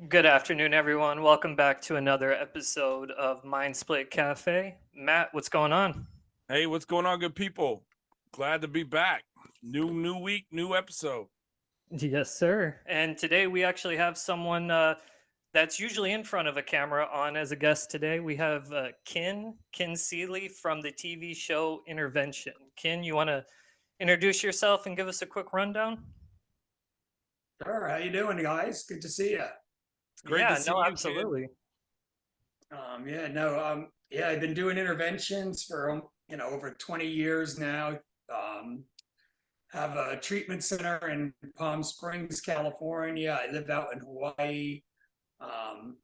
Good afternoon, everyone. Welcome back to another episode of Mind Split Cafe. Matt, what's going on? Hey, what's going on, good people? Glad to be back. New week, new episode. Yes, sir. And today we actually have someone that's usually in front of a camera on as a guest today. We have Ken Seeley from the TV show Intervention. Ken, you want to introduce yourself and give us a quick rundown? Sure. How you doing, guys? Good to see you. It's great to Yeah, see no, you, kid. absolutely. I've been doing interventions for over 20 years now. Um, have a treatment center in Palm Springs, California. I live out in Hawaii. Um,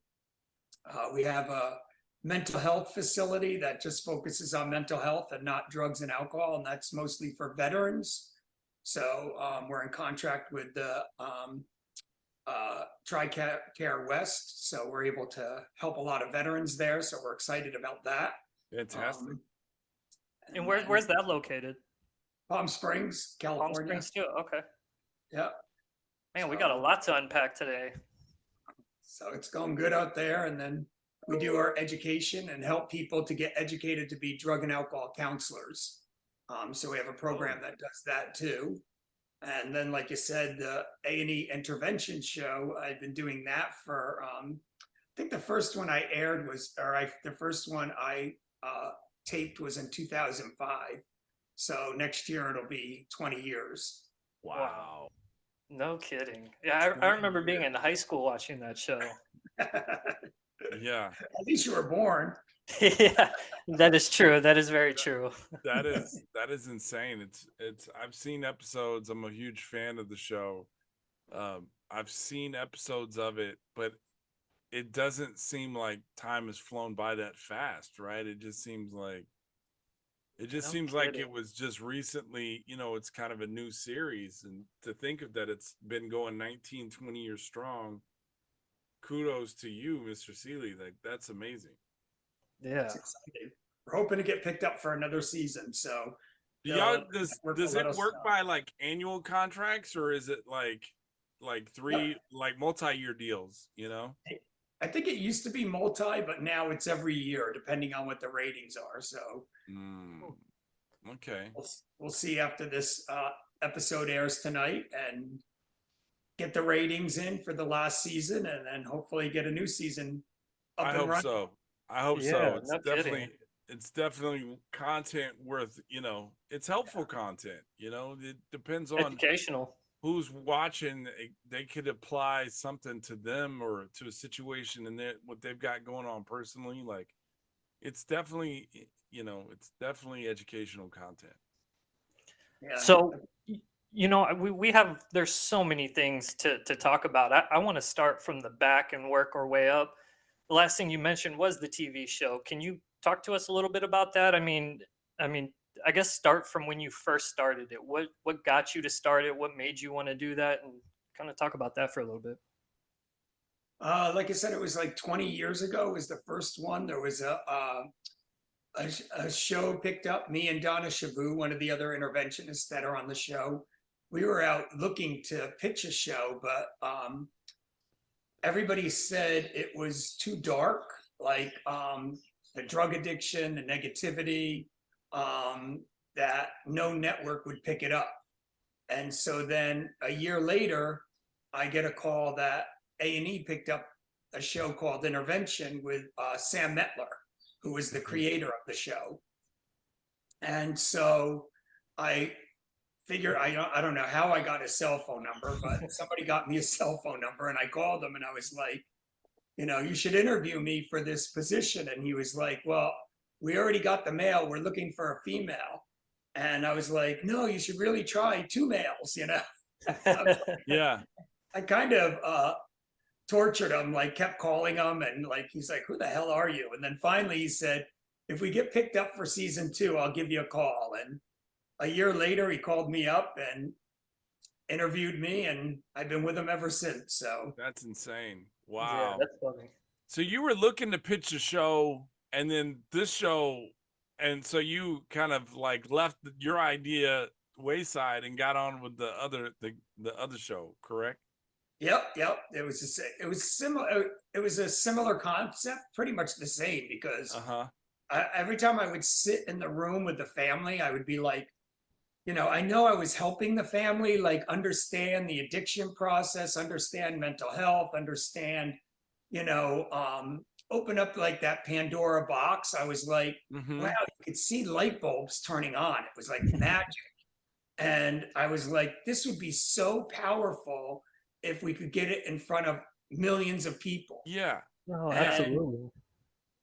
we have a mental health facility that just focuses on mental health and not drugs and alcohol, and that's mostly for veterans. So we're in contract with the TRICARE West, so we're able to help a lot of veterans there. So we're excited about that. Fantastic. Um, And and then where's that located? Palm Springs, Palm California. Springs, too. Okay. Yeah. Man, we got a So, lot to unpack today. so it's going good out there. And then we do our education and help people to get educated to be drug and alcohol counselors. So we have a program that does that too. And then, like you said, the A&E intervention show, I've been doing that for, I think the first one I aired was, the first one I taped was in 2005. So next year it'll be 20 years. Wow. No kidding. Yeah, I remember being in high school watching that show. At Yeah, least you were born. Yeah, that is true. That is very true. that is insane. It's I've seen episodes. I'm a huge fan of the show. I've seen episodes of it, but it doesn't seem like time has flown by that fast, right? It just No seems like it kidding. was just recently, it's kind of a new series. And to think of that, it's been going 19, 20 years strong. Kudos to you, Mr. Seeley. Like, that's amazing. It's Yeah. exciting. We're hoping to get picked up for another season. So Do y'all the network will does let it us work know. by like annual contracts, or is it like Yep. three like multi-year deals, you know? I think it used to be multi, but now it's every year, depending on what the ratings are. So Mm, okay. we'll see after this episode airs tonight and get the ratings in for the last season, and then hopefully get a new season I up and hope running. so. I hope so. Yeah, It's no definitely kidding. it's definitely content worth, it's helpful content, It depends on Educational. who's watching. They could apply something to them or to a situation and what they've got going on personally. Like, it's definitely, it's definitely educational content. Yeah. So, we have there's so many things to talk about. I want to start from the back and work our way up. The last thing you mentioned was the TV show. Can you talk to us a little bit about that? I mean, I guess start from when you first started it. What got you to start it? What made you want to do that? And kind of talk about that for a little bit. Like I said, it was like 20 years ago was the first one. There was a show picked up me and Donna Shavu, one of the other interventionists that are on the show. We were out looking to pitch a show, but everybody said it was too dark, like the drug addiction, the negativity, that no network would pick it up. And so then a year later, I get a call that A&E picked up a show called Intervention with Sam Metler, who was the creator of the show. And so I figure I don't know how I got his cell phone number, but somebody got me a cell phone number, and I called him and I was like, you should interview me for this position. And he was like, well, we already got the male. We're looking for a female. And I was like, no, you should really try two males. Yeah. I kind of tortured him, like kept calling him, and like he's like, who the hell are you? And then finally he said, if we get picked up for season 2, I'll give you a call. And a year later he called me up and interviewed me, and I've been with him ever since. So That's insane. Yeah, Wow. that's funny. So you were looking to pitch a show, and then this show, and so you kind of like left your idea wayside and got on with the other show, correct? Yep. It was similar. It was a similar concept, pretty much the same. Because Uh-huh. every time I would sit in the room with the family, I would be like, I know I was helping the family like understand the addiction process, understand mental health, understand, open up like that Pandora box. I was like, wow, Mm-hmm. you could see light bulbs turning on. It was like magic. And I was like, this would be so powerful if we could get it in front of millions of people. Yeah. Oh, Yeah. And absolutely.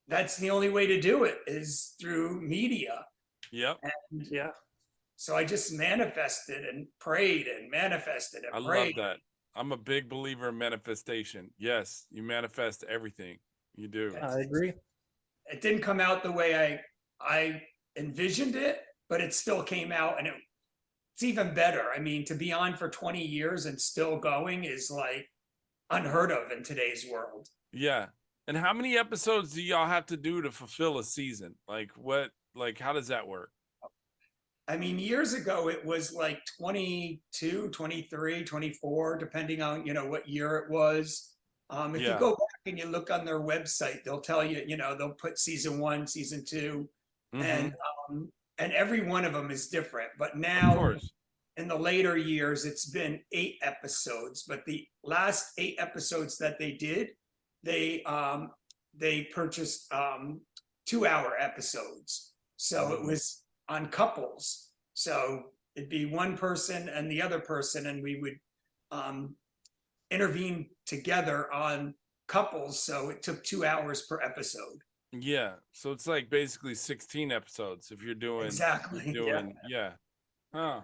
that's the only way to do it is through media. Yep. And Yeah. so I just manifested and prayed and manifested I and love prayed. that. I'm a big believer in manifestation. Yes, you manifest everything. You do. I agree. It didn't come out the way I envisioned it, but it still came out, and it's even better. I mean, to be on for 20 years and still going is like unheard of in today's world. Yeah. And how many episodes do y'all have to do to fulfill a season? Like what, like how does that work? I mean, years ago, it was like 22, 23, 24, depending on, what year it was. If you Yeah. go back and you look on their website, they'll tell you, they'll put season one, season two, Mm-hmm. and and every one of them is different. But Of now course. in the later years, it's been 8 episodes. But the last 8 episodes that they did, they purchased 2 hour episodes. So it was on couples. So it'd be one person and the other person, and we would um, intervene together on couples. So it took 2 hours per episode. Yeah. So it's like basically 16 episodes if you're Exactly. Yeah. doing, yeah. Huh.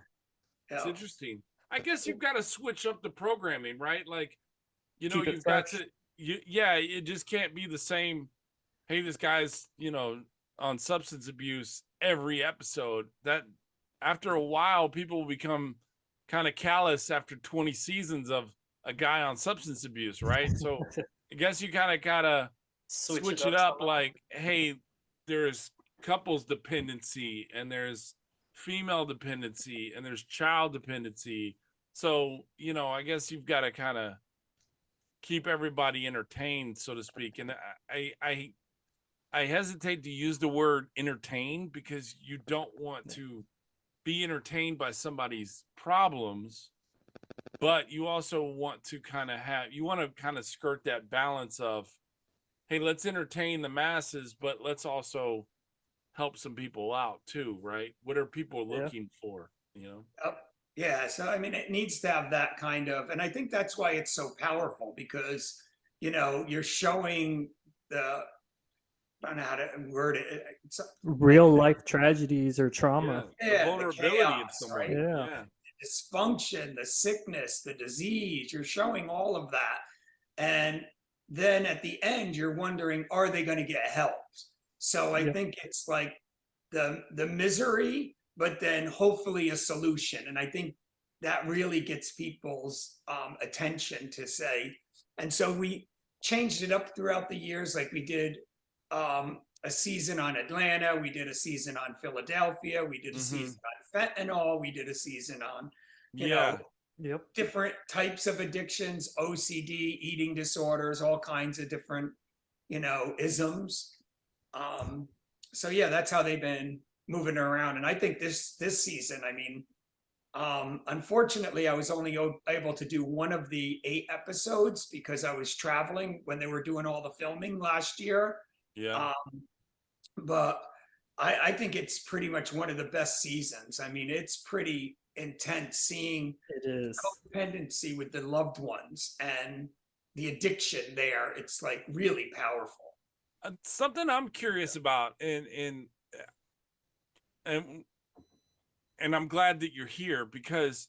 It's Yeah. interesting. I guess you've got to switch up the programming, right? Like, Keep it you've got fresh. to, yeah, it just can't be the same. Hey, this guy's, on substance abuse every episode. That after a while, people will become kind of callous after 20 seasons of a guy on substance abuse, right? So I guess you kind of gotta switch it up up. somehow. Like, hey, there's couples dependency, and there's female dependency, and there's child dependency. So, I guess you've got to kind of keep everybody entertained, so to speak. And I hesitate to use the word entertain because you don't want to be entertained by somebody's problems, but you also want to kind of skirt that balance of, hey, let's entertain the masses, but let's also help some people out too, right? What are people Yeah. looking for, Yep. Yeah. So, I mean, it needs to have that kind of, and I think that's why it's so powerful because, you're showing the, I don't know how to word it. It's, Real life tragedies or Yeah, trauma. the yeah, the vulnerability of chaos, someone. right? Yeah. Yeah. Dysfunction, the sickness, the disease. You're showing all of that. And then at the end, you're wondering, are they going to get helped? So I Yeah. think it's like the misery, but then hopefully a solution. And I think that really gets people's attention to say. And so we changed it up throughout the years. Like we did a season on Atlanta, we did a season on Philadelphia, we did a Mm-hmm. season on fentanyl, we did a season on, Yeah. Yep. different types of addictions, OCD, eating disorders, all kinds of different, isms. So yeah, that's how they've been moving around. And I think this season, I mean, unfortunately, I was only able to do one of the 8 episodes because I was traveling when they were doing all the filming last year. Yeah. But I think it's pretty much one of the best seasons. I mean, it's pretty intense seeing It is. codependency with the loved ones and the addiction there. It's like really powerful. Something I'm curious about, and I'm glad that you're here because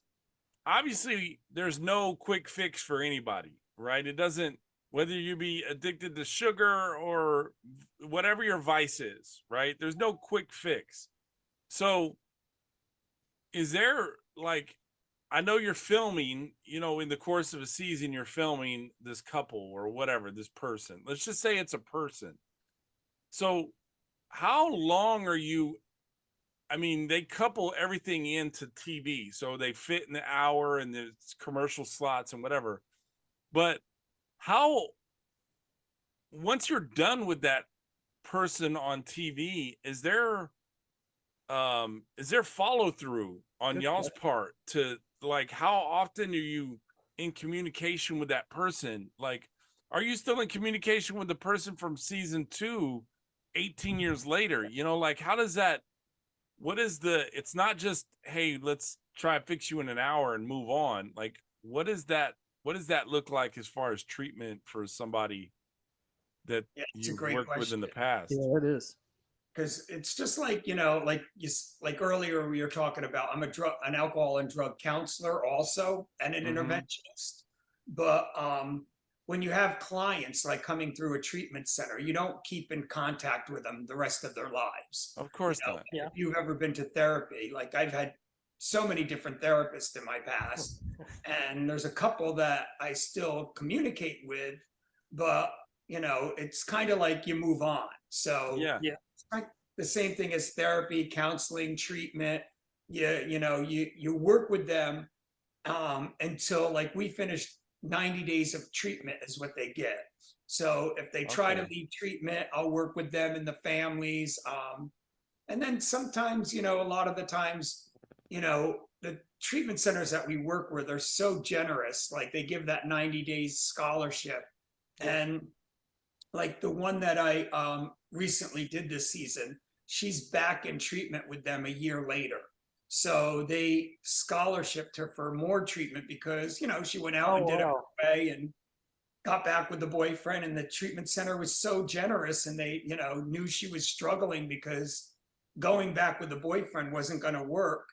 obviously there's no quick fix for anybody, right? It doesn't, whether you be addicted to sugar or whatever your vice is, right? There's no quick fix. So is there like, I know you're filming, in the course of a season, you're filming this couple or whatever, this person. Let's just say it's a person. So how long are you? I mean, they couple everything into TV, so they fit in the hour and the commercial slots and whatever. But how, once you're done with that person on TV, is there follow through on Good y'all's question. part to, like, how often are you in communication with that person? Like, are you still in communication with the person from season 2 18 years later? You know, like, how does that, what is the, it's not just, hey, let's try to fix you in an hour and move on. Like, what is that, what does that look like as far as treatment for somebody that Yeah, it's a you've great worked with in question. the past? Yeah, it is. Because it's just like, like earlier we were talking about, I'm an alcohol and drug counselor also, and an Mhm. interventionist. But when you have clients like coming through a treatment center, you don't keep in contact with them the rest of their lives. Of course not. Yeah. If you've ever been to therapy, like I've had so many different therapists in my past, and there's a couple that I still communicate with, but it's kind of like you move on. So Yeah. Yeah. it's like the same thing as therapy, counseling, treatment. You work with them until like we finish 90 days of treatment is what they get. So if they try to Okay. leave treatment, I'll work with them and the families. And then sometimes, a lot of the times, the treatment centers that we work with are so generous. Like they give that 90 days scholarship. Yeah. And like the one that I recently did this season, she's back in treatment with them a year later. So they scholarshiped her for more treatment because, she went out Oh, and did it wow. her way and got back with the boyfriend. And the treatment center was so generous, and they, knew she was struggling because going back with the boyfriend wasn't going to work.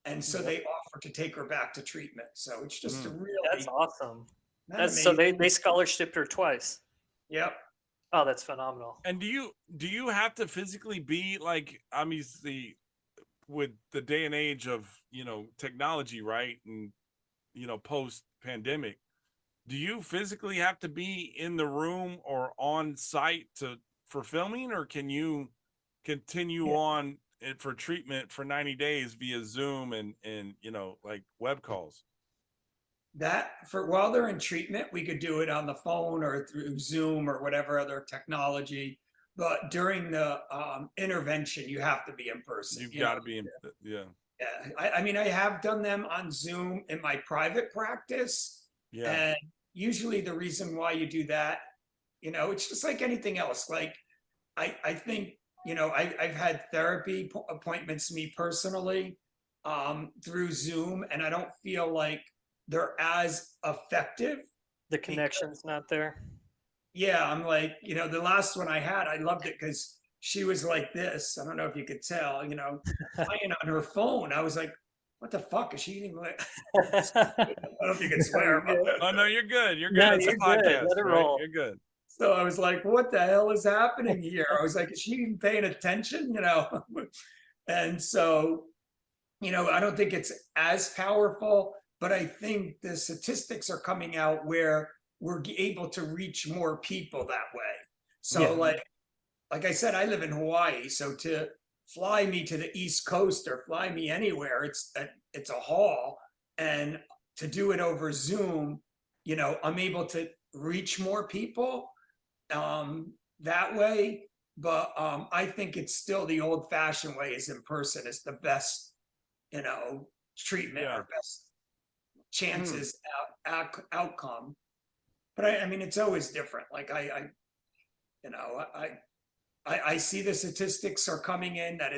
And so Yep. they offered to take her back to treatment. So it's just a Mm. really, That's awesome. not That's so amazing. they scholarshiped her twice. Yep. Oh, that's phenomenal. And do you have to physically be, like, obviously with the day and age of, technology, right? And, post pandemic, do you physically have to be in the room or on site for filming, or can you continue Yeah. on it for treatment for 90 days via Zoom and like web calls? That for while they're in treatment, we could do it on the phone or through Zoom or whatever other technology. But during the intervention, you have to be in person. You've got to be in, yeah. Yeah. I mean, I have done them on Zoom in my private practice, Yeah. and usually the reason why you do that, it's just like anything else. Like I think I've had therapy appointments me personally through Zoom, and I don't feel like they're as effective. The connection's not there. Yeah, I'm like, the last one I had, I loved it because she was like this. I don't know if you could tell, playing on her phone. I was like, what the fuck is she eating? Like, I don't know if you can swear about that. Oh no, you're good. You're good. No, It's a you're good. podcast, Let it right? roll. You're good. So I was like, what the hell is happening here? I was like, is she even paying attention? And so, I don't think it's as powerful, but I think the statistics are coming out where we're able to reach more people that way. So Yeah. like I said, I live in Hawaii, so to fly me to the East Coast or fly me anywhere, it's a haul. And to do it over Zoom, I'm able to reach more people that way. But I think it's still the old-fashioned way is in person is the best, treatment Yeah. or best chances outcome. But I mean, it's always different. Like you know, I see the statistics are coming in that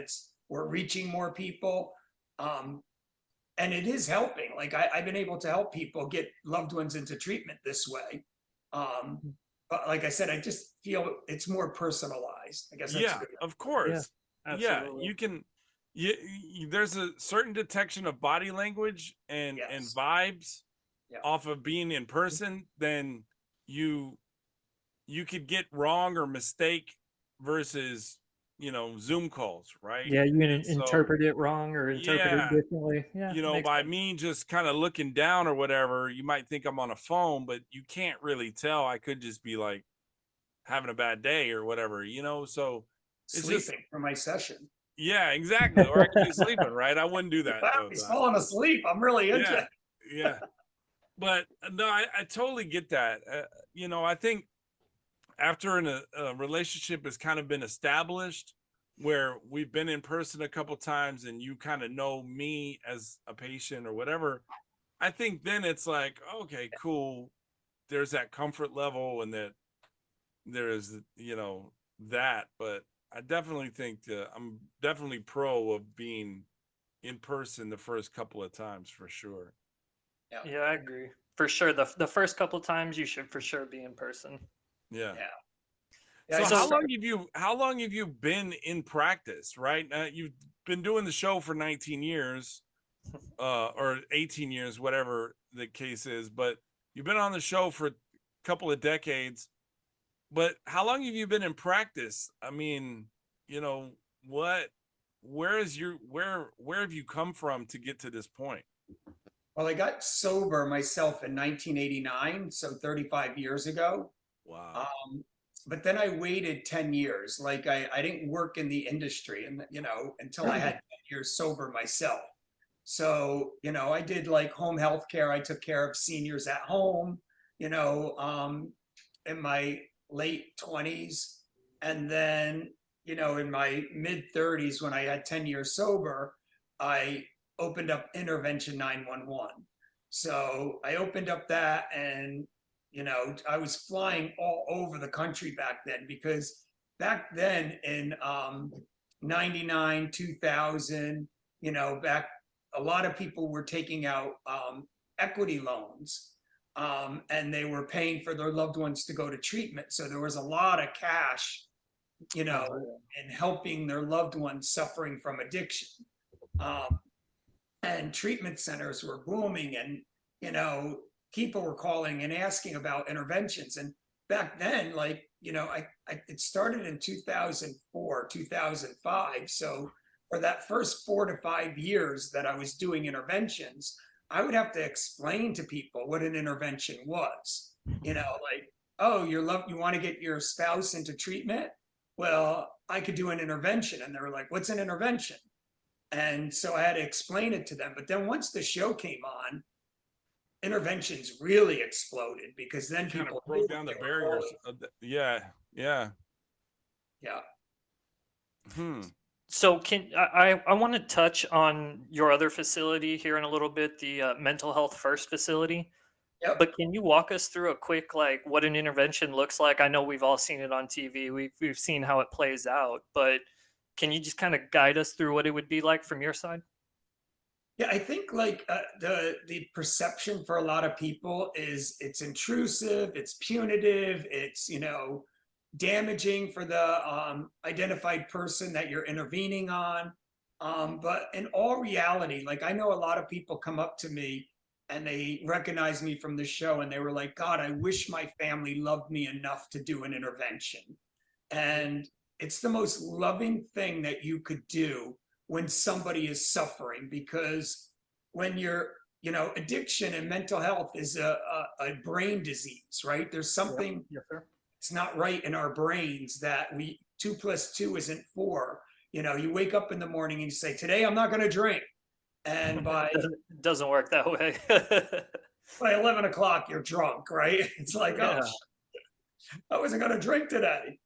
we're reaching more people. And it is helping. Like I've been able to help people get loved ones into treatment this way. But like I said, I just feel it's more personalized. I guess that's Yeah, good. of course. Yeah, Absolutely. you can. There's a certain detection of body language and Yes. vibes Yeah. off of being in person. Then you could get wrong or mistake versus Zoom calls, right? Yeah, you can So interpret it wrong or interpret it yeah, differently. Yeah, makes by sense. me just kind of looking down or whatever, you might think I'm on a phone, but you can't really tell. I could just be like having a bad day or whatever, so it's just, Sleeping for my session. yeah, exactly. Or I could be sleeping, right? I wouldn't do that Wow, though. he's falling asleep. I'm really into Yeah, it. yeah. But no, I totally get that. I think after a relationship has kind of been established, where we've been in person a couple times and you kind of know me as a patient or whatever, I think then it's like, okay, cool. There's that comfort level, and that there is, that. But I definitely think I'm definitely pro of being in person the first couple of times for sure. Yeah. Yeah, I agree. For sure. The first couple times you should for sure be in person. Yeah. Yeah. Yeah. So I So how long have you been in practice, right? You've been doing the show for 19 years, or 18 years, whatever the case is, but you've been on the show for a couple of decades. But how long have you been in practice? I mean, you know, what where have you come from to get to this point? Well, I got sober myself in 1989, so 35 years ago. Wow. Um, but then I waited 10 years. Like I didn't work in the industry and until I had 10 years sober myself. So, I did like home health care. I took care of seniors at home, you know, um, in my late 20s. And then, in my mid 30s, when I had 10 years sober, I opened up Intervention 911. So I opened up that, and I was flying all over the country back then, because back then in 99, 2000, back, a lot of people were taking out equity loans, and they were paying for their loved ones to go to treatment. So there was a lot of cash, in helping their loved ones suffering from addiction. Um, and treatment centers were booming, and people were calling and asking about interventions. And back then, like, it started in 2004, 2005. So for that first 4 to 5 years that I was doing interventions, I would have to explain to people what an intervention was. Like, oh, you want to get your spouse into treatment? Well, I could do an intervention. And they were like, what's an intervention? And so I had to explain it to them. But then once the show came on, interventions really exploded, because then Kind of people broke down the barriers. Yeah. Yeah. Yeah. Hmm. So I want to touch on your other facility here in a little bit, the mental health first facility. Yep. But can you walk us through a quick, like, what an intervention looks like? I know we've all seen it on TV. We've seen how it plays out, but can you just kind of guide us through what it would be like from your side? Yeah, I think like the perception for a lot of people is it's intrusive, it's punitive, it's damaging for the identified person that you're intervening on. But in all reality, like, I know a lot of people come up to me and they recognize me from the show, and they were like, God, I wish my family loved me enough to do an intervention. And it's the most loving thing that you could do when somebody is suffering, because when you're, addiction and mental health is a brain disease, right? There's Yep. something Yes, sir. it's not right in our brains that 2 + 2 isn't 4. You wake up in the morning and you say, today I'm not going to drink. And by Doesn't work that way. 11 o'clock, you're drunk, right? It's like, oh, Yeah. I wasn't going to drink today.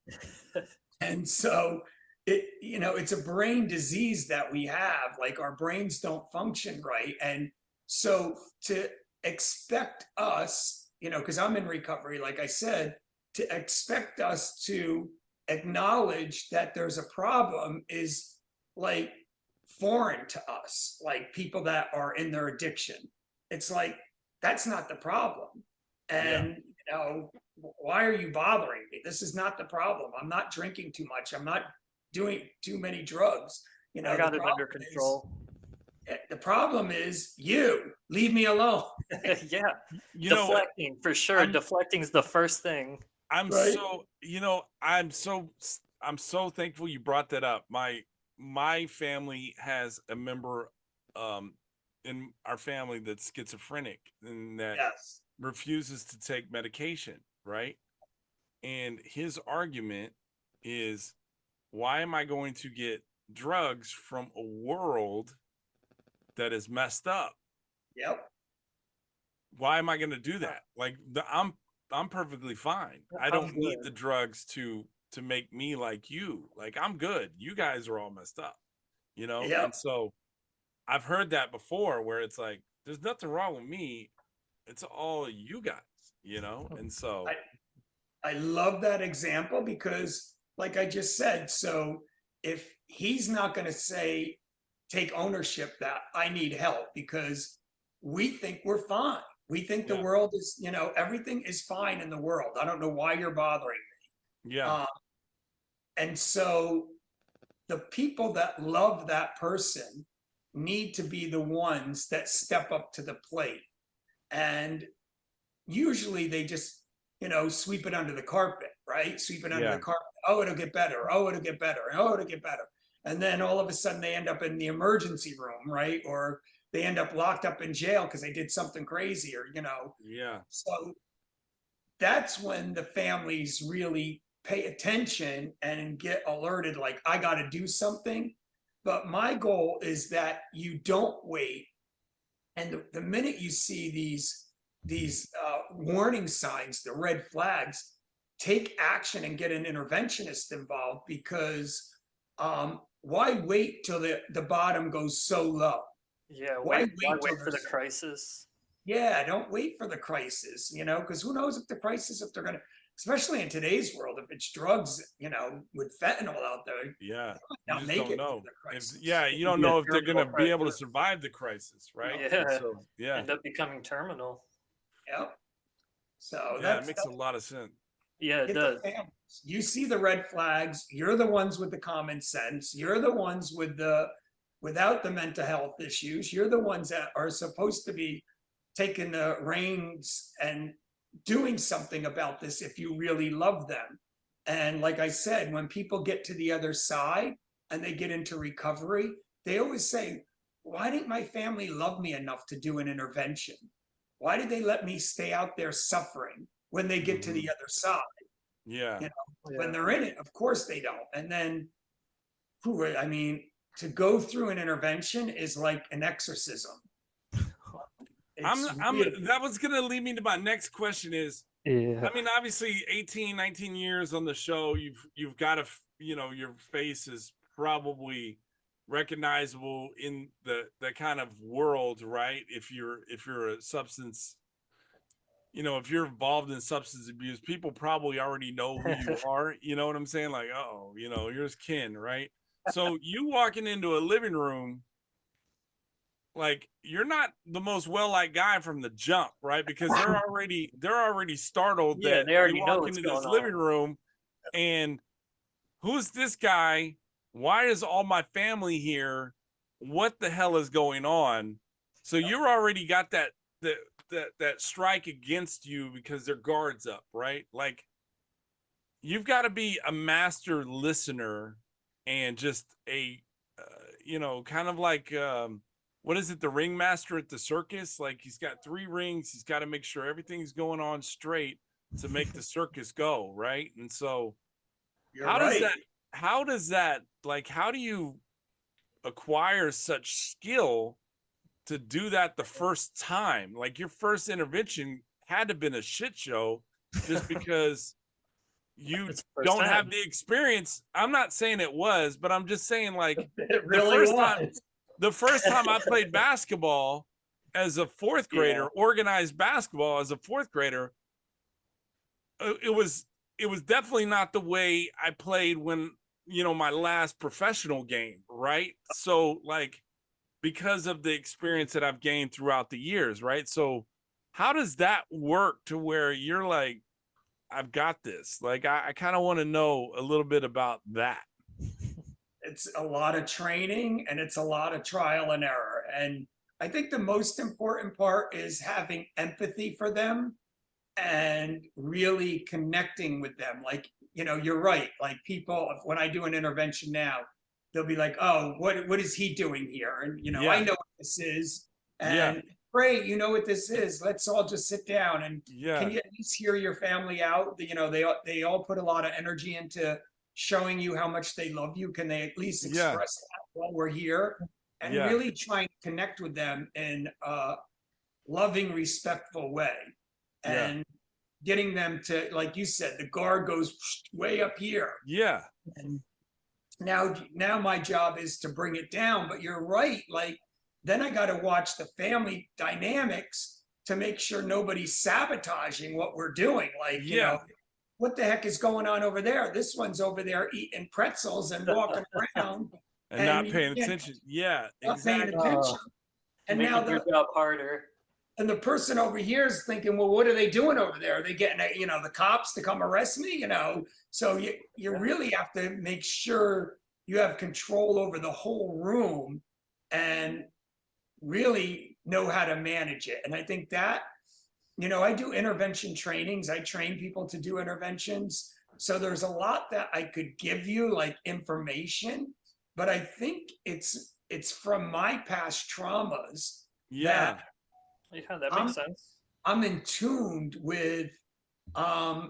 And so it's a brain disease that we have. Like, our brains don't function right. And so to expect us, because I'm in recovery, like I said, to expect us to acknowledge that there's a problem is like foreign to us, like people that are in their addiction. It's like, that's not the problem. Yeah. And, why are you bothering me? This is not the problem. I'm not drinking too much. I'm not doing too many drugs. I got it under control. The problem is you. Leave me alone. Yeah. You know, Deflecting, for sure. I'm Deflecting's the first thing. I'm Right. so, I'm so thankful you brought that up. My family has a member in our family that's schizophrenic and that Yes. refuses to take medication, right? And his argument is, why am I going to get drugs from a world that is messed up? Yep. why am I going to do that? Like I'm perfectly fine. I I'm don't need good. the drugs to make me like you. Like I'm good. You guys are all messed up, you know? Yep. And so I've heard that before where it's like, there's nothing wrong with me. It's all you guys, you know? And so, I love that example because, like I just said, so if he's not going to say, take ownership that I need help because we think we're fine. We think the yeah, world is, everything is fine in the world. I don't know why you're bothering me. yeah, And so the people that love that person need to be the ones that step up to the plate. And usually they just, sweep it under the carpet, right? Sweep it under yeah, the carpet. Oh, it'll get better. Oh, it'll get better. Oh, it'll get better. And then all of a sudden they end up in the emergency room, right? Or they end up locked up in jail because they did something crazy, or. yeah, So that's when the families really pay attention and get alerted, like, I got to do something. But my goal is that you don't wait. And the minute you see these warning signs, the red flags, take action and get an interventionist involved because why wait till the bottom goes so low? Yeah, Why why wait till wait for the there's crisis? yeah, don't wait for the crisis, because who knows if the crisis, if they're gonna, especially in today's world, if it's drugs, with fentanyl out there, they yeah. might You not just make don't it through know. the If crisis. yeah, you It could don't be a know if they're terminal gonna be able to crisis. survive the crisis, right? And Yeah, so yeah, end up becoming terminal. Yep. So yeah, it that's makes a lot of sense. Yeah, it get the does. families. You see the red flags. You're the ones with the common sense. You're the ones without the mental health issues. You're the ones that are supposed to be taking the reins and doing something about this if you really love them. And like I said, when people get to the other side and they get into recovery, they always say, why didn't my family love me enough to do an intervention? Why did they let me stay out there suffering when they get to Mhm. the other side? Yeah, You know, when Yeah. they're in it, of course they don't. And then, I mean, to go through an intervention is like an exorcism. I'm It's I'm really, that was gonna lead me to my next question is, Yeah. I mean, obviously 18, 19 years on the show, you've got to, your face is probably recognizable in the kind of world, right? If you're a substance, if you're involved in substance abuse, people probably already know who you are, you know what I'm saying? Like, oh, here's Ken, right? So you walking into a living room, like you're not the most well-liked guy from the jump, right? Because they're already startled Yeah, that they you already know walk what's into going this living on. room and who's this guy? Why is all my family here? What the hell is going on? So you're already got that strike against you because their guards up, right? Like you've got to be a master listener and just a kind of like what is it, the ringmaster at the circus? Like he's got 3 rings, he's got to make sure everything's going on straight to make the circus go, right? And so you're how does right. that like how do you acquire such skill to do that the first time? Like your first intervention had to have been a shit show just because you It's the first don't have time. the experience. I'm not saying it was, but I'm just saying like It the really first time was. the first time I played basketball as a fourth Yeah. grader, organized basketball as a fourth grader, it was definitely not the way I played when my last professional game, right? So like because of the experience that I've gained throughout the years, right? So how does that work to where you're like, I've got this? Like I kind of want to know a little bit about that. It's a lot of training and it's a lot of trial and error. And I think the most important part is having empathy for them and really connecting with them. Like, you're right. Like people, when I do an intervention now, they'll be like, oh, what is he doing here? And, I Yeah, know what this is. yeah, And great, you know what this is. Let's all just sit down and can yeah, you at least hear your family out? They all put a lot of energy into showing you how much they love you. Can they at least yeah, express that while we're here? And yeah, really try and connect with them loving, respectful way. Yeah. And getting them to, like you said, the guard goes way up here. Yeah. And now my job is to bring it down. But you're right. Like, then I got to watch the family dynamics to make sure nobody's sabotaging what we're doing. Like, Yeah. what the heck is going on over there? This one's over there eating pretzels and walking around And not you paying can't- attention. Yeah, not paying exactly. attention. And now Making your job harder. and the person over here is thinking, well, what are they doing over there? Are they getting, the cops to come arrest me? So you really have to make sure you have control over the whole room and really know how to manage it. And I think that, I do intervention trainings. I train people to do interventions. So there's a lot that I could give you, like information, but I think it's from my past traumas Yeah. Yeah, that makes sense. I'm in tuned with the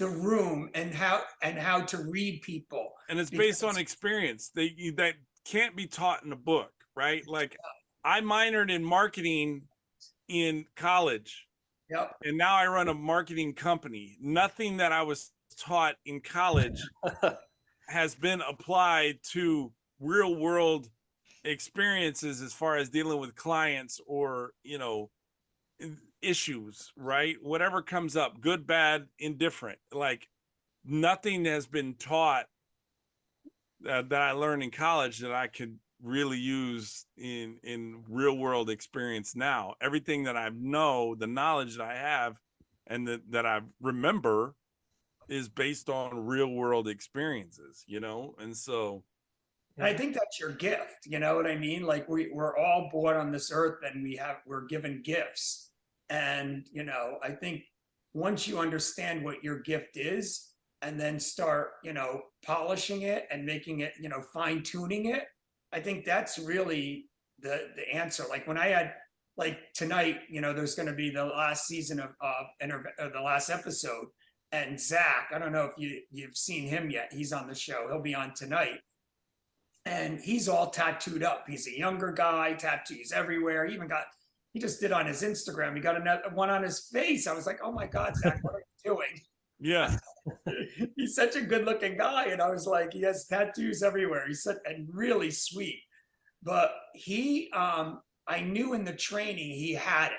room and how to read people. And it's based on experience. That can't be taught in a book, right? Like, I minored in marketing in college. Yep. And now I run a marketing company. Nothing that I was taught in college has been applied to real world experiences as far as dealing with clients or, issues, right? Whatever comes up, good, bad, indifferent. Like, nothing has been taught that I learned in college that I could really use in real world experience now. Everything that I know, the knowledge that I have and that I remember is based on real world experiences, and so And I think that's your gift. You know what I mean? Like, we're all born on this earth and we're given gifts. And, I think once you understand what your gift is and then start, polishing it and making it, fine tuning it, I think that's really the answer. Like, when I had, like, tonight, there's going to be the last season of the last episode. And Zach, I don't know if you've seen him yet. He's on the show. He'll be on tonight. And he's all tattooed up. He's a younger guy, tattoos everywhere. He just did on his Instagram. He got another one on his face. I was like, oh my God, Zach, what are you doing? yeah. He's such a good looking guy. And I was like, he has tattoos everywhere. He's such and really sweet. But I knew in the training he had it.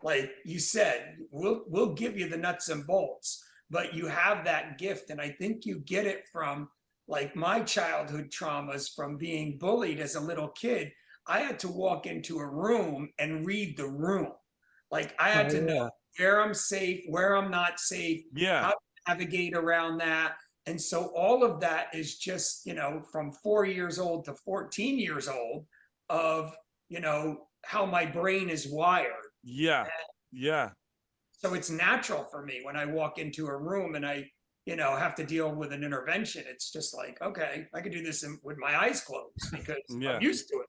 Like you said, we'll give you the nuts and bolts, but you have that gift. And I think you get it from, like, my childhood traumas from being bullied as a little kid. I had to walk into a room and read the room. Like, I had to know where I'm safe, where I'm not safe, how to navigate around that. And so all of that is just, from 4 years old to 14 years old of, how my brain is wired. Yeah. Yeah. So it's natural for me when I walk into a room and I, have to deal with an intervention. It's just like, okay, I could do this with my eyes closed because I'm used to it.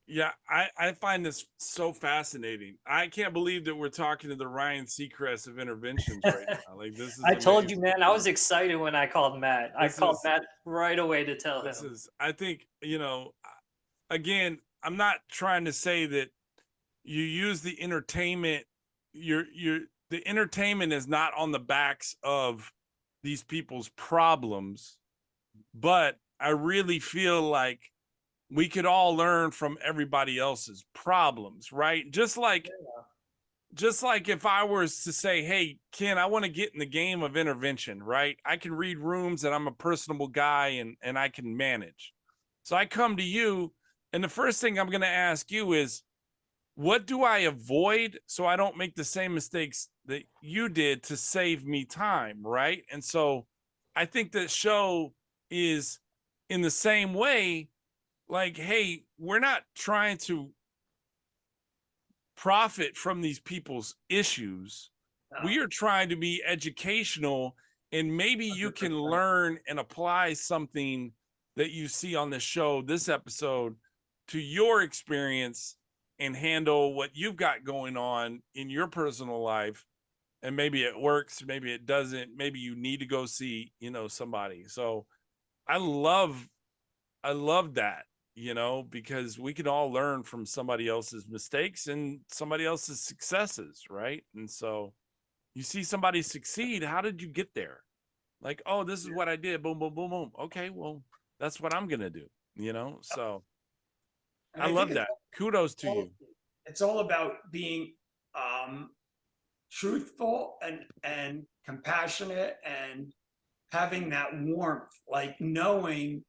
Yeah, I find this so fascinating. I can't believe that we're talking to the Ryan Seacrest of interventions right now. Like, this is I told you, amazing. man, I was excited when I called Matt. I called Matt right away to tell him. I think, again, I'm not trying to say that you use the entertainment, the entertainment is not on the backs of these people's problems, but I really feel like we could all learn from everybody else's problems, right? Just like if I was to say, hey, Ken, I want to get in the game of intervention, right? I can read rooms and I'm a personable guy and I can manage. So I come to you and the first thing I'm going to ask you is, what do I avoid so I don't make the same mistakes that you did to save me time, right? And so I think that show is in the same way, like, hey, we're not trying to profit from these people's issues. No. We are trying to be educational, and maybe you can learn and apply something that you see on the show, this episode, to your experience and handle what you've got going on in your personal life. And maybe it works, maybe it doesn't, maybe you need to go see, somebody. So I love that, you know, because we can all learn from somebody else's mistakes and somebody else's successes, right? And so you see somebody succeed, how did you get there? Like, oh, this is what I did, boom, boom, boom, boom. Okay, well, that's what I'm gonna do, you know. So And I I think love that. Kudos to you. it's all about being um, truthful and compassionate and having that warmth, like knowing.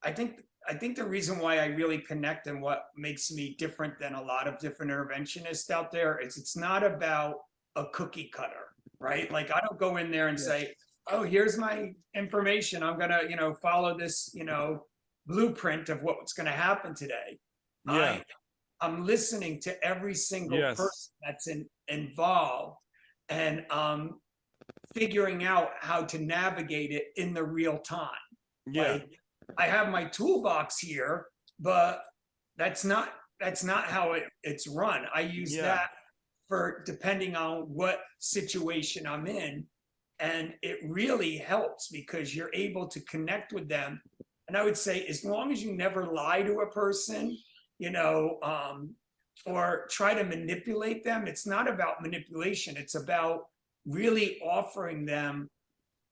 I think the reason why I really connect and what makes me different than a lot of different interventionists out there is it's not about a cookie cutter, right? Like I don't go in there and say, "Oh, here's my information. I'm gonna, follow this, blueprint of what's gonna happen today." Yeah. I'm listening to every single Yes. person that's involved and figuring out how to navigate it in the real time. Yeah. Like I have my toolbox here, but that's not how it's run. I use Yeah. that for depending on what situation I'm in. And it really helps because you're able to connect with them. And I would say, as long as you never lie to a person, or try to manipulate them, it's not about manipulation. It's about really offering them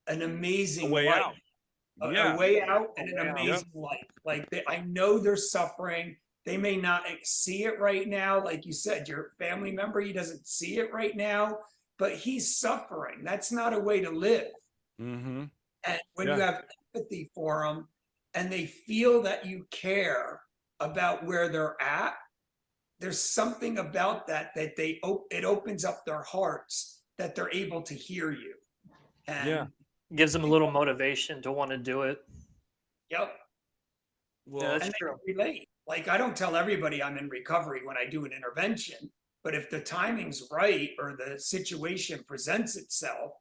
an amazing way life, out. a way out and way an out. amazing life. Like I know they're suffering. They may not see it right now. Like you said, your family member, he doesn't see it right now, but he's suffering. That's not a way to live. Mm-hmm. And when Yeah. you have empathy for them and they feel that you care about where they're at, there's something about that it opens up their hearts that they're able to hear you. And Yeah. Gives them a little motivation to want to do it. yep. Yeah, Well, that's And they true. can relate. Like I don't tell everybody I'm in recovery when I do an intervention, but if the timing's right or the situation presents itself,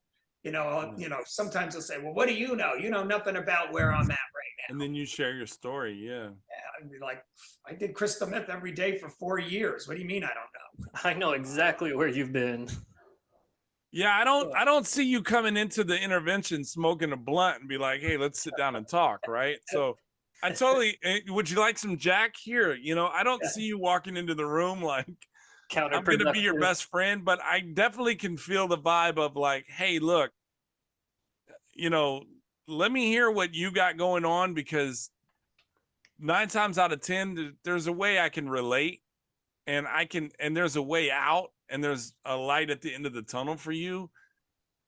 sometimes they'll say, "Well, what do you know? You know nothing about where I'm at right now." and then you share your story. Yeah. I'd be like, "I did crystal meth every day for 4 years. What do you mean I don't know?" I know exactly where you've been. Yeah, I don't see you coming into the intervention smoking a blunt and be like, "Hey, let's sit down and talk," right? So I totally would you like some Jack here? You know, I don't see you walking into the room like I'm going to be your Counterproductive. best friend, but I definitely can feel the vibe of like, "Hey, look, let me hear what you got going on because 9 times out of 10 there's a way I can relate and there's a way out and there's a light at the end of the tunnel for you."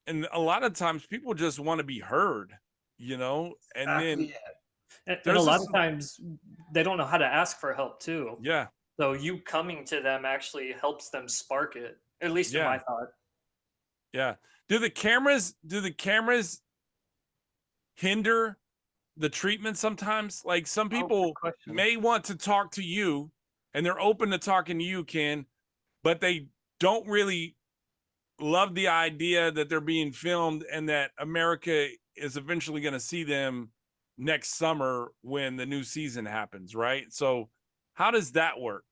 And a lot of times people just want to be heard, and then Exactly. And a there's lot this, of times they don't know how to ask for help too. yeah, So you coming to them actually helps them spark it, at least in yeah, my thought. yeah. Do the cameras hinder the treatment sometimes? Like some Oh, good people question. may want to talk to you and they're open to talking to you, Ken, but they don't really love the idea that they're being filmed and that America is eventually going to see them next summer when the new season happens, right? So how does that work?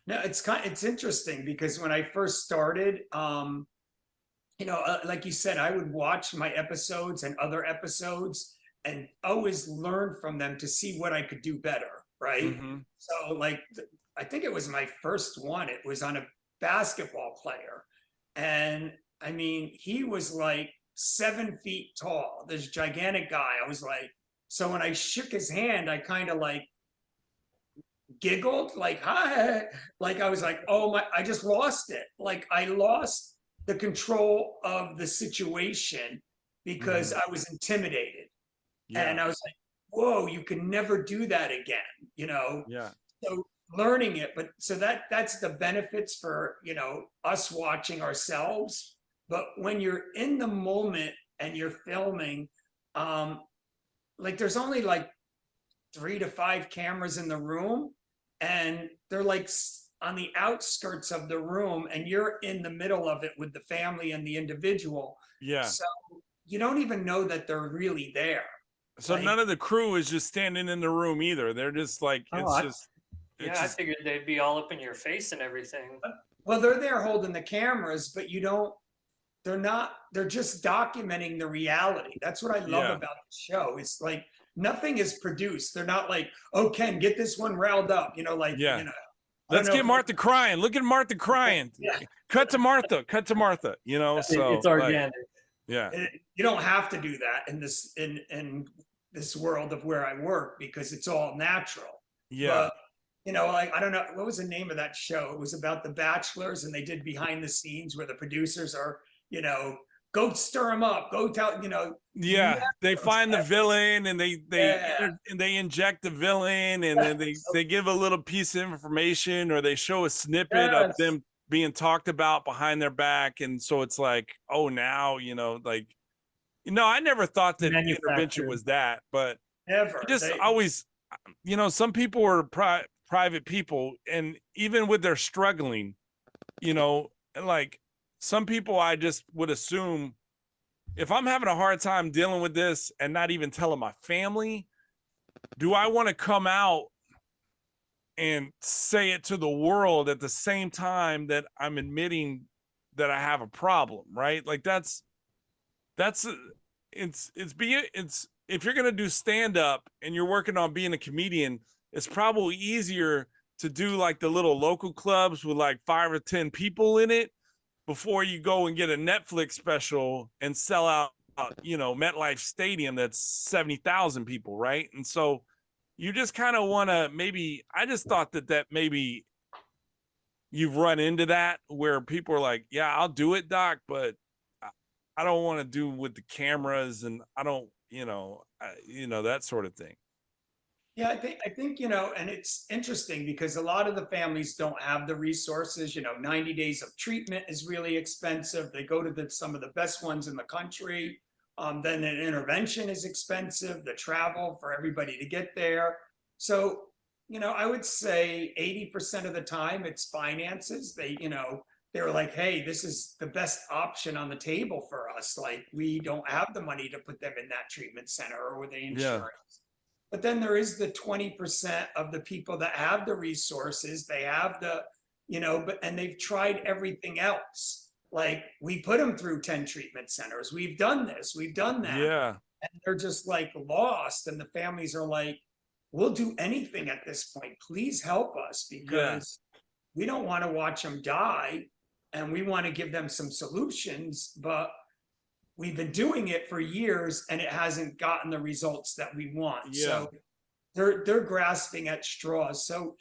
No, it's interesting because when I first started, like you said, I would watch my episodes and other episodes and always learn from them to see what I could do better, right? Mm-hmm. So, like, I think it was my first one. It was on a basketball player, and I mean, he was like 7 feet tall. This gigantic guy. I was like, so when I shook his hand, I kind of like giggled, like, hi, like I was like, oh my, I just lost it. Like I lost the control of the situation because I was intimidated. Yeah. And I was like, whoa, you can never do that again, Yeah. So learning it, but so that's the benefits for, us watching ourselves. But when you're in the moment and you're filming, like there's only like 3 to 5 cameras in the room and they're like on the outskirts of the room and you're in the middle of it with the family and the individual. Yeah. So you don't even know that they're really there. So Like, none of the crew is just standing in the room either. They're just like, I figured they'd be all up in your face and everything. well, they're there holding the cameras, but they're just documenting the reality. That's what I love about the show. It's like nothing is produced. They're not like, oh, Ken, get this one riled up, like, Yeah. I don't Let's know get if Martha crying. Look at Martha crying. yeah, Cut to Martha. Cut to Martha. So It's like, organic. yeah. you don't have to do that in this world of where I work because it's all natural. Yeah. But like I don't know what was the name of that show. It was about the bachelors, and they did behind the scenes where the producers are, go stir them up, go tell, Yeah, they find the villain and Yeah. they inject the villain, and then they give a little piece of information, or they show a snippet of Yes. them being talked about behind their back, and so it's like, oh, now like, I never thought that intervention Manufactured. was that, but Never. I just They, always, some people are private people, and even with their struggling, like some people, I just would assume, if I'm having a hard time dealing with this and not even telling my family, do I want to come out and say it to the world at the same time that I'm admitting that I have a problem, right? Like it's if you're going to do stand up and you're working on being a comedian, it's probably easier to do like the little local clubs with like 5 or 10 people in it before you go and get a Netflix special and sell out, MetLife Stadium that's 70,000 people, right? And so you just kind of want to I just thought that maybe you've run into that where people are like, yeah, I'll do it, doc, but I don't want to do with the cameras, and I don't, that sort of thing. Yeah, I think, and it's interesting because a lot of the families don't have the resources. 90 days of treatment is really expensive. They go to some of the best ones in the country. Then an intervention is expensive, the travel for everybody to get there. So, I would say 80% of the time it's finances. They were like, hey, this is the best option on the table for us. Like, we don't have the money to put them in that treatment center or with the insurance. But then there is the 20% of the people that have the resources, they have and they've tried everything else. Like, we put them through 10 treatment centers. We've done this, we've done that. Yeah. And they're just like lost. And the families are like, we'll do anything at this point. Please help us because we don't want to watch them die. And we want to give them some solutions. But we've been doing it for years and it hasn't gotten the results that we want. Yeah. So they're grasping at straws. So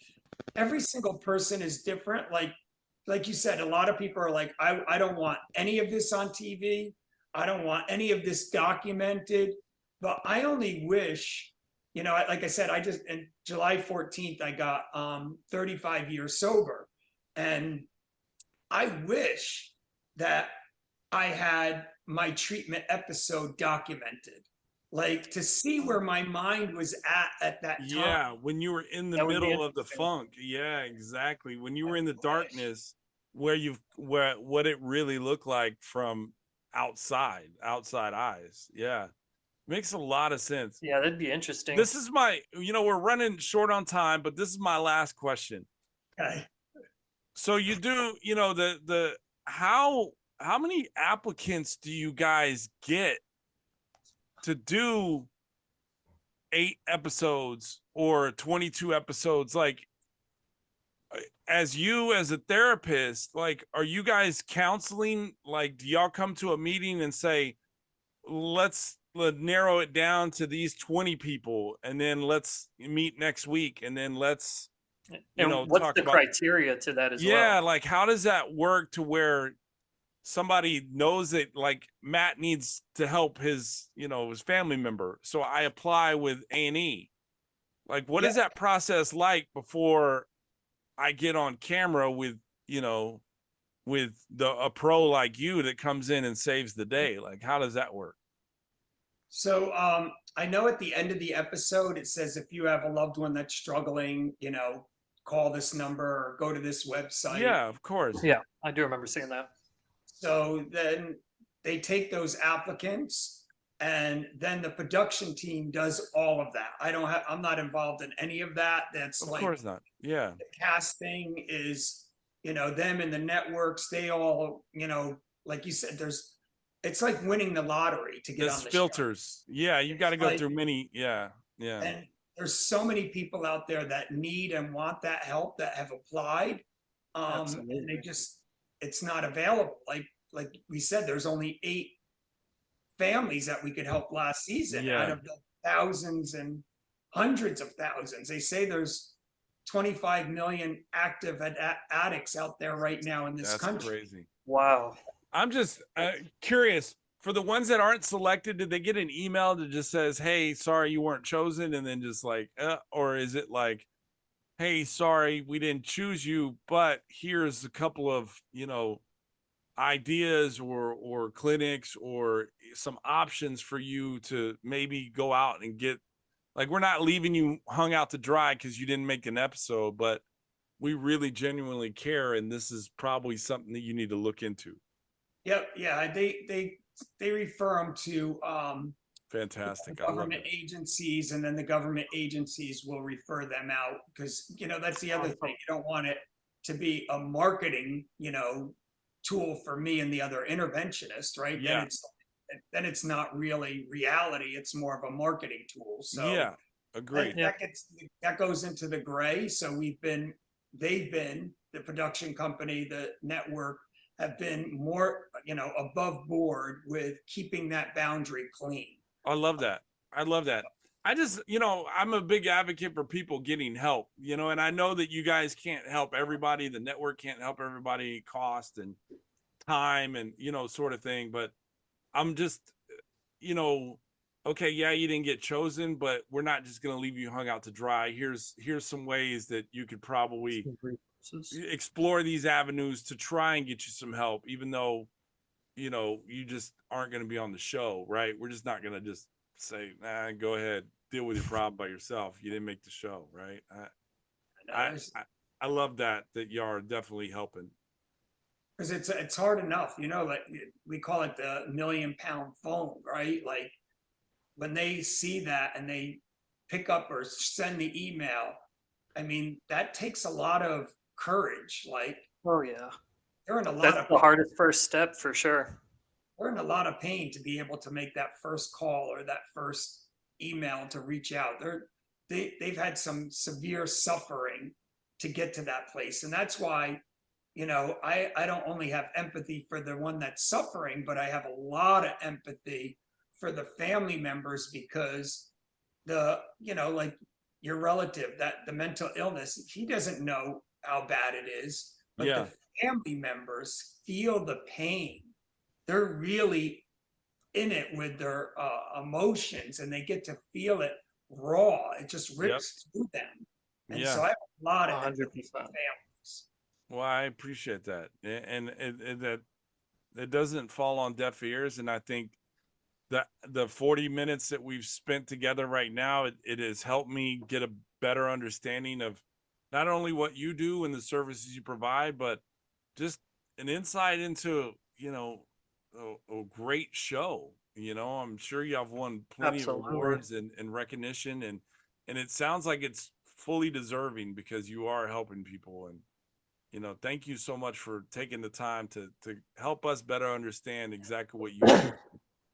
every single person is different. Like you said, a lot of people are like, I don't want any of this on TV. I don't want any of this documented. But I only wish, like I said, in July 14th, I got 35 years sober. And I wish that I had my treatment episode documented, like to see where my mind was at that time. Yeah, when you were in the middle of the funk. Yeah, exactly. When you were in the darkness, what it really looked like from outside eyes. Yeah. Makes a lot of sense. Yeah, that'd be interesting. This is we're running short on time, but this is my last question. Okay. So you do, how many applicants do you guys get to do 8 episodes or 22 episodes? Like, as a therapist, like, are you guys counseling? Like, do y'all come to a meeting and say, let's narrow it down to these 20 people, and then let's meet next week, and then let's, what's the criteria to that as well? Yeah, like, how does that work to where somebody knows that, like, Matt needs to help his family member, so I apply with A&E? Like, what is that process like before I get on camera with a pro like you that comes in and saves the day? Like, how does that work? So I know at the end of the episode it says, if you have a loved one that's struggling, call this number or go to this website. Yeah, of course. Yeah, I do remember seeing that. So then they take those applicants, and then the production team does all of that. I'm not involved in any of that. That's Of like, course not. Yeah. the casting is, them and the networks, they all, like you said, it's like winning the lottery to get on the filters. show. Yeah, you got to go like- through many. Yeah. Yeah. And there's so many people out there that need and want that help that have applied. And Absolutely. it's not available. Like we said, there's only 8 families that we could help last season out Yeah. of the thousands and hundreds of thousands. They say there's 25 million active addicts out there right now in this That's country. crazy. Wow. I'm just curious, for the ones that aren't selected, did they get an email that just says, "Hey, sorry you weren't chosen," and then just like, or is it like, "Hey, sorry we didn't choose you, but here's a couple of, ideas or clinics or some options for you to maybe go out and get, like, we're not leaving you hung out to dry because you didn't make an episode, but we really genuinely care, and this is probably something that you need to look into." Yep, yeah, they refer them to Fantastic. I love government it. agencies, and then the government agencies will refer them out because that's the other thing. You don't want it to be a marketing, tool for me and the other interventionist, right? Yeah. Then it's not really reality. It's more of a marketing tool. So Yeah. Agreed. that goes into the gray. So they've been the production company, the network have been more, above board with keeping that boundary clean. I love that. I love that. I just, I'm a big advocate for people getting help, and I know that you guys can't help everybody. The network can't help everybody, cost and time and, sort of thing. But I'm just, okay, yeah, you didn't get chosen, but we're not just going to leave you hung out to dry. Here's some ways that you could probably explore these avenues to try and get you some help, even though, you just aren't going to be on the show, right? We're just not going to just say, nah, go ahead, deal with your problem by yourself. You didn't make the show, right? I love that you are definitely helping. Because it's hard enough, like we call it the £1,000,000 phone, right? Like when they see that and they pick up or send the email, I mean, that takes a lot of courage. Like, Oh yeah. they're in a lot That's of the hardest first step for sure. we're in a lot of pain to be able to make that first call or that first email to reach out. They've had some severe suffering to get to that place, and that's why, I don't only have empathy for the one that's suffering, but I have a lot of empathy for the family members because like your relative, that the mental illness, he doesn't know how bad it is, but Yeah. the family members feel the pain. They're really in it with their emotions, and they get to feel it raw. It just rips through them. And so I have a lot of empathy for 100%. families. Well, I appreciate that, and it doesn't fall on deaf ears. And I think that the 40 minutes that we've spent together right now, it has helped me get a better understanding of not only what you do and the services you provide, but just an insight into, a great show. I'm sure you have won plenty of Absolutely. awards and recognition, and it sounds like it's fully deserving because you are helping people. And thank you so much for taking the time to help us better understand exactly what you do,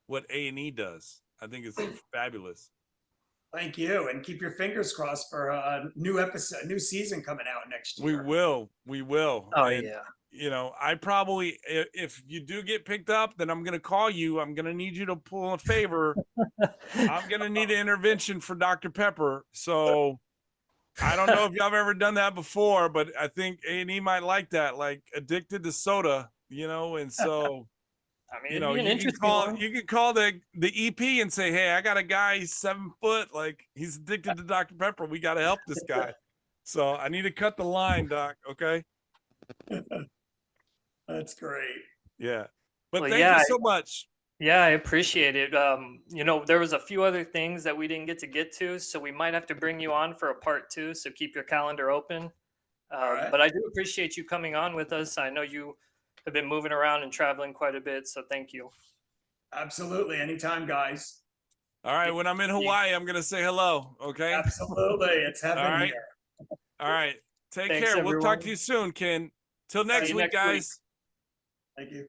what A&E does. I think it's fabulous. Thank you, and keep your fingers crossed for a new episode, new season coming out next year. We will. Oh And, yeah. I probably, if you do get picked up, then I'm going to call you. I'm going to need you to pull a favor. I'm going to need an intervention for Dr. Pepper. So I don't know if y'all have ever done that before, but I think A&E might like that, like addicted to soda, and so, I mean, it'd be an interesting one. you can call the EP and say, hey, I got a guy, he's 7 foot, like he's addicted to Dr. Pepper. We got to help this guy. So I need to cut the line, Doc. Okay. That's great. Yeah. But Well, thank you so much. Yeah, I appreciate it. There was a few other things that we didn't get to, so we might have to bring you on for a part 2. So keep your calendar open. Right. But I do appreciate you coming on with us. I know you have been moving around and traveling quite a bit, so thank you. Absolutely. Anytime, guys. All right. When I'm in Hawaii, I'm going to say hello. Okay. Absolutely. It's heaven All right. here. All right. Take Thanks, care. We'll talk everyone. to you soon, Ken. Till next See you week, next week. guys. Thank you.